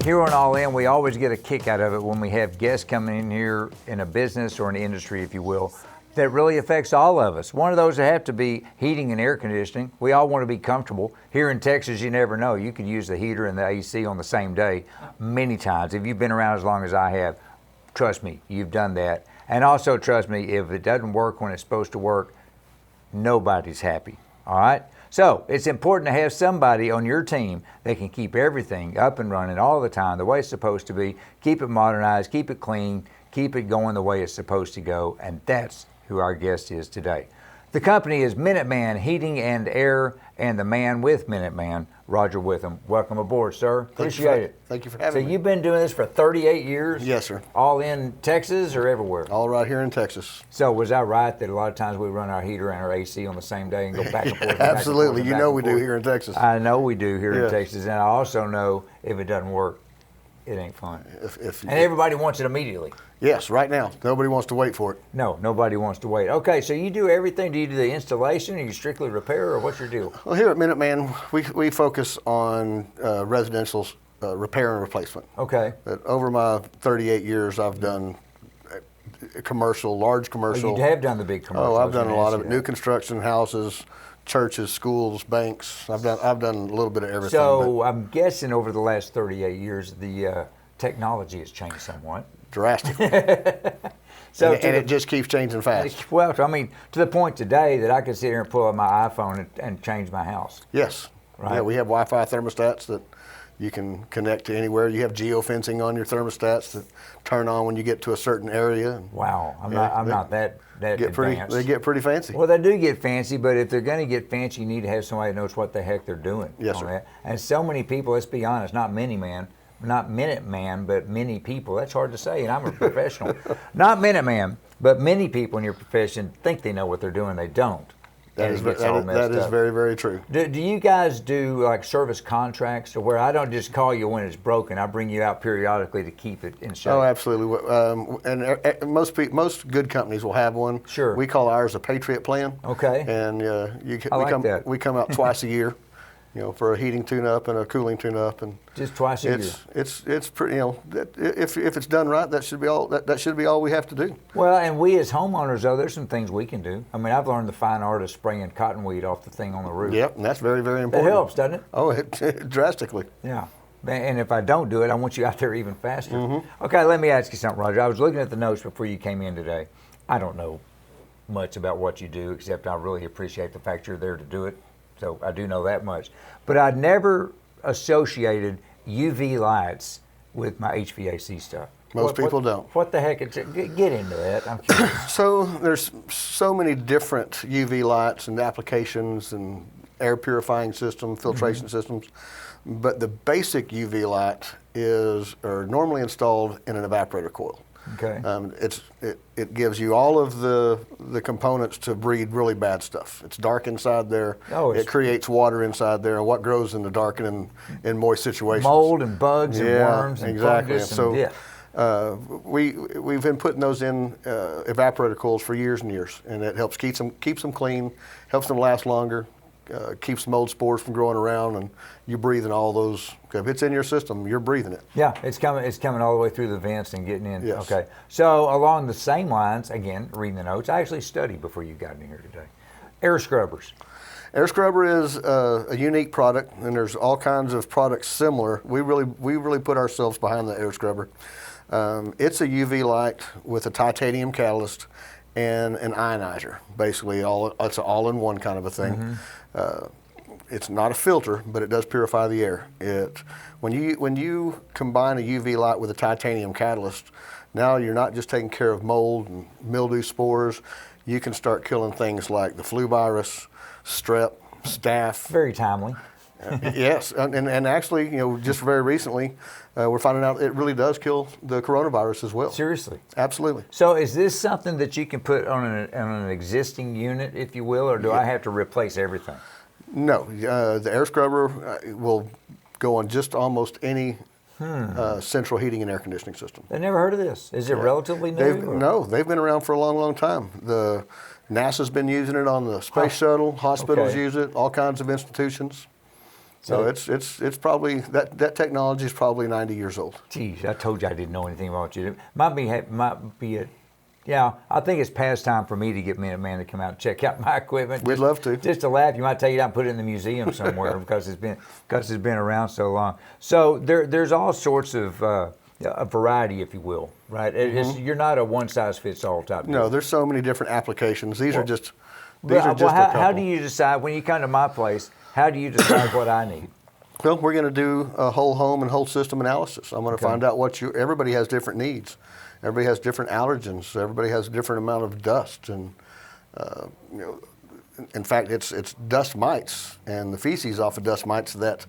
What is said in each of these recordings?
Here on All In, we always get a kick out of it when we have guests coming in here in a business or an industry, if you will, that really affects all of us. One of those that have to be heating and air conditioning. We all want to be comfortable. Here in Texas, you never know. You could use the heater and the AC on the same day many times. If you've been around as long as I have, trust me, you've done that. And also, trust me, if it doesn't work when it's supposed to work, nobody's happy, all right? So it's important to have somebody on your team that can keep everything up and running all the time, the way it's supposed to be, keep it modernized, keep it clean, keep it going the way it's supposed to go, and that's who our guest is today. The company is Minuteman Heating and Air, and the man with Minuteman, Roger Witham. Welcome aboard, sir. Appreciate it. Thank you for having me. So you've been doing this for 38 years? Yes, sir. All in Texas or everywhere? All right here in Texas. So was I right that a lot of times we run our heater and our AC on the same day and go back and forth? Absolutely. You know we do here in Texas. I know we do here in Texas, and I also know if it doesn't work, it ain't fun. And everybody wants it immediately. Yes, right now. Nobody wants to wait for it. No, nobody wants to wait. Okay, so you do everything. Do you do the installation? Are you strictly repair, or what's your deal? Well, here at Minuteman, we focus on residential repair and replacement. Okay. But over my 38 years, I've done commercial, large commercial. Oh, you have done the big commercial. Oh, I've done a lot of it. New construction, houses, churches, schools, banks. I've done a little bit of everything. So I'm guessing over the last 38 years, the technology has changed somewhat. Drastically. So and it just keeps changing fast. Well, I mean, to the point today that I can sit here and pull up my iPhone and change my house. Yes. Right. Yeah, we have Wi-Fi thermostats that you can connect to anywhere. You have geofencing on your thermostats that turn on when you get to a certain area. Wow, I'm not that advanced. They get pretty fancy. Well, they do get fancy, but if they're going to get fancy, you need to have somebody that knows what the heck they're doing. Yes, sir. That. And so many people, let's be honest, not Minuteman, but many people. That's hard to say, and I'm a professional. Not Minuteman, but many people in your profession think they know what they're doing. They don't. That is very, very true. Do you guys do like service contracts to where I don't just call you when it's broken? I bring you out periodically to keep it in shape. Oh, absolutely. And most good companies will have one. Sure. We call ours a Patriot plan. Okay. And we come out twice a year, for a heating tune-up and a cooling tune-up, and just twice a year. It's pretty. If it's done right, that should be all. That should be all we have to do. Well, and we as homeowners, though, there's some things we can do. I mean, I've learned the fine art of spraying cottonweed off the thing on the roof. Yep, and that's very, very important. It helps, doesn't it? Oh, it drastically. Yeah. And if I don't do it, I want you out there even faster. Mm-hmm. Okay, let me ask you something, Roger. I was looking at the notes before you came in today. I don't know much about what you do, except I really appreciate the fact you're there to do it. So I do know that much. But I'd never associated UV lights with my HVAC stuff. Most people don't. What the heck? Get into that. I'm curious. So there's so many different UV lights and applications and air purifying systems, filtration systems. But the basic UV light are normally installed in an evaporator coil. Okay. It gives you all of the components to breed really bad stuff. It's dark inside there. It creates water inside there. And what grows in the dark and in moist situations? Mold and bugs and worms and fungus. So we've been putting those in evaporator coils for years and years, and it helps keeps them clean, helps them last longer. Keeps mold spores from growing around, and you're breathing all those. If it's in your system, you're breathing it. Yeah, it's coming all the way through the vents and getting in. Yes. Okay. So along the same lines, again, reading the notes, I actually studied before you got in here today. Air scrubbers. Air scrubber is a unique product, and there's all kinds of products similar. We really put ourselves behind the air scrubber. It's a UV light with a titanium catalyst and an ionizer. Basically, it's an all-in-one kind of a thing. Mm-hmm. It's not a filter, but it does purify the air. When you combine a UV light with a titanium catalyst, now you're not just taking care of mold and mildew spores. You can start killing things like the flu virus, strep, staph. Very timely. Yes, and actually, just very recently, we're finding out it really does kill the coronavirus as well. Seriously? Absolutely. So is this something that you can put on an existing unit, if you will, or do I have to replace everything? No, the air scrubber will go on just almost any central heating and air conditioning system. I never heard of this. Is it relatively new? No, they've been around for a long, long time. NASA's been using it on the space shuttle. Hospitals use it. All kinds of institutions. So it's probably that technology is probably 90 years old. Geez, I told you I didn't know anything about you. Might be a yeah, I think it's past time for me to get Minuteman to come out and check out my equipment. We'd love to. Just to laugh, you might take it out and put it in the museum somewhere because it's been around so long. So there's all sorts of a variety, if you will, right? You're not a one size fits all type. No, there's so many different applications. These are just a how couple. do you decide when you come to my place? How do you decide what I need? Well, we're going to do a whole home and whole system analysis. I'm going to find out everybody has different needs. Everybody has different allergens. Everybody has a different amount of dust, and in fact, it's dust mites and the feces off of dust mites that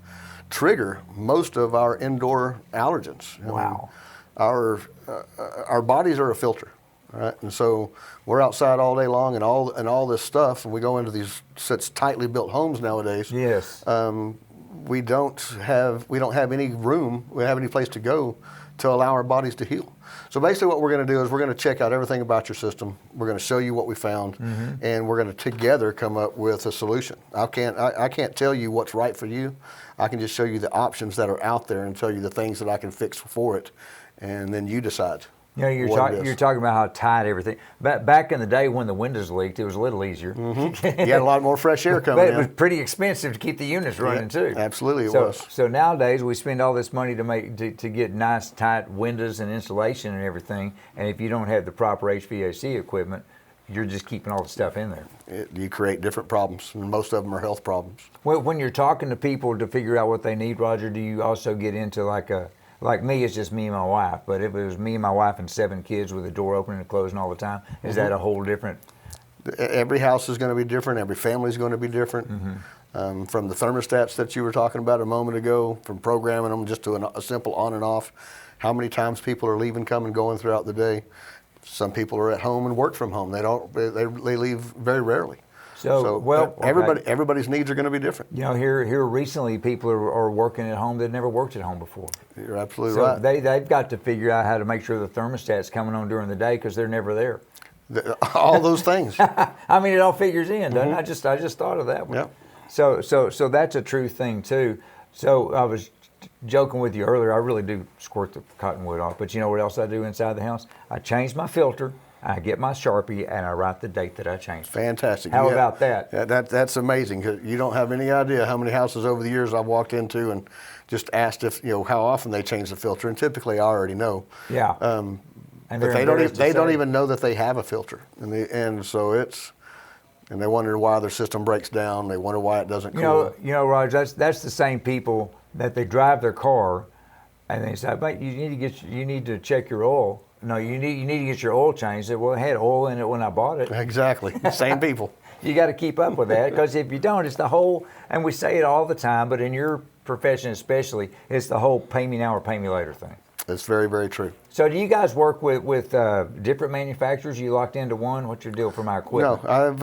trigger most of our indoor allergens. Wow. Our bodies are a filter, right? And so we're outside all day long, and all this stuff, and we go into these such tightly built homes nowadays. Yes. We don't have any room. We don't have any place to go to allow our bodies to heal. So basically what we're going to do is we're going to check out everything about your system. We're going to show you what we found, and we're going to together come up with a solution. I can't tell you what's right for you. I can just show you the options that are out there and tell you the things that I can fix for it, and then you decide. You're talking about how tight everything. Back in the day when the windows leaked, it was a little easier. You had a lot more fresh air coming in. But it was pretty expensive to keep the units running too. Absolutely, it was. So nowadays we spend all this money to get nice tight windows and insulation and everything. And if you don't have the proper HVAC equipment, you're just keeping all the stuff in there. You create different problems, and most of them are health problems. Well, when you're talking to people to figure out what they need, Roger, do you also get into like me, it's just me and my wife, but if it was me and my wife and 7 kids with the door open and closing all the time, is that a whole different? Every house is going to be different. Every family is going to be different. From the thermostats that you were talking about a moment ago, from programming them just to a simple on and off, how many times people are leaving, coming, going throughout the day. Some people are at home and work from home. They leave very rarely. Everybody's needs are going to be different. Here recently, people are working at home that never worked at home before. You're absolutely right. They've got to figure out how to make sure the thermostat's coming on during the day because they're never there. All those things. I mean, it all figures in, doesn't it? I just thought of that one. Yep. So that's a true thing too. So I was joking with you earlier. I really do squirt the cottonwood off, but you know what else I do inside the house? I change my filter. I get my Sharpie and I write the date that I changed. Fantastic. How about that? That's amazing. 'Cause you don't have any idea how many houses over the years I've walked into and just asked if how often they change the filter, and typically I already know. Yeah. But they don't even know that they have a filter, and they wonder why their system breaks down. They wonder why it doesn't cool. Roger, that's the same people that they drive their car, and they say, "But you need to check your oil." No, you need to get your oil changed. Well, it had oil in it when I bought it. Exactly, same people. You got to keep up with that because if you don't, it's the whole. And we say it all the time, but in your profession especially, it's the whole "pay me now or pay me later" thing. It's very, very true. So, do you guys work with different manufacturers? You locked into one? What's your deal for my equipment? No, I've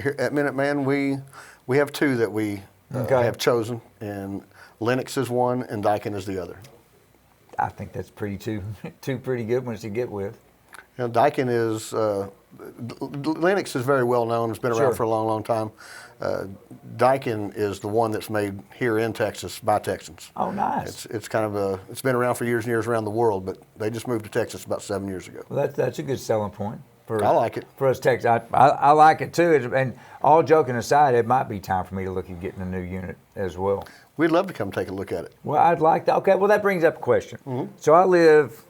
here at Minuteman we have 2 that we have chosen, and Lennox is one, and Daikin is the other. I think that's two pretty good ones to get with. Daikin is Lennox is very well known. It's been around for a long, long time. Daikin is the one that's made here in Texas by Texans. Oh, nice. It's kind of it's been around for years and years around the world, but they just moved to Texas about 7 years ago. Well, that's a good selling point. I like it. For us Texans, I like it too. And all joking aside, it might be time for me to look at getting a new unit as well. We'd love to come take a look at it. Well, I'd like to. Okay, well, that brings up a question. So I live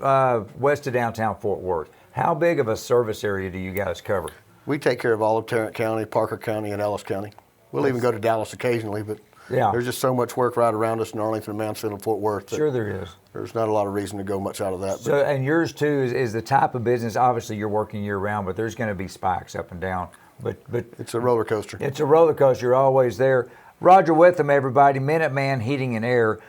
west of downtown Fort Worth. How big of a service area do you guys cover? We take care of all of Tarrant County, Parker County, and Ellis County. We'll even go to Dallas occasionally, but there's just so much work right around us in Arlington, Mansfield, and Fort Worth. Sure there is. There's not a lot of reason to go much out of that. So, and yours too is the type of business, obviously you're working year round, but there's going to be spikes up and down. But it's a roller coaster. It's a roller coaster. You're always there. Roger Witham, everybody, Minuteman Heating and Air.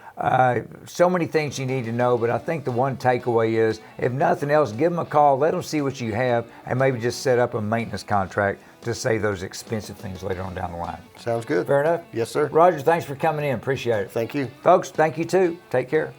So many things you need to know, but I think the one takeaway is, if nothing else, give them a call, let them see what you have, and maybe just set up a maintenance contract to save those expensive things later on down the line. Sounds good. Fair enough? Yes, sir. Roger, thanks for coming in. Appreciate it. Thank you. Folks, thank you too. Take care.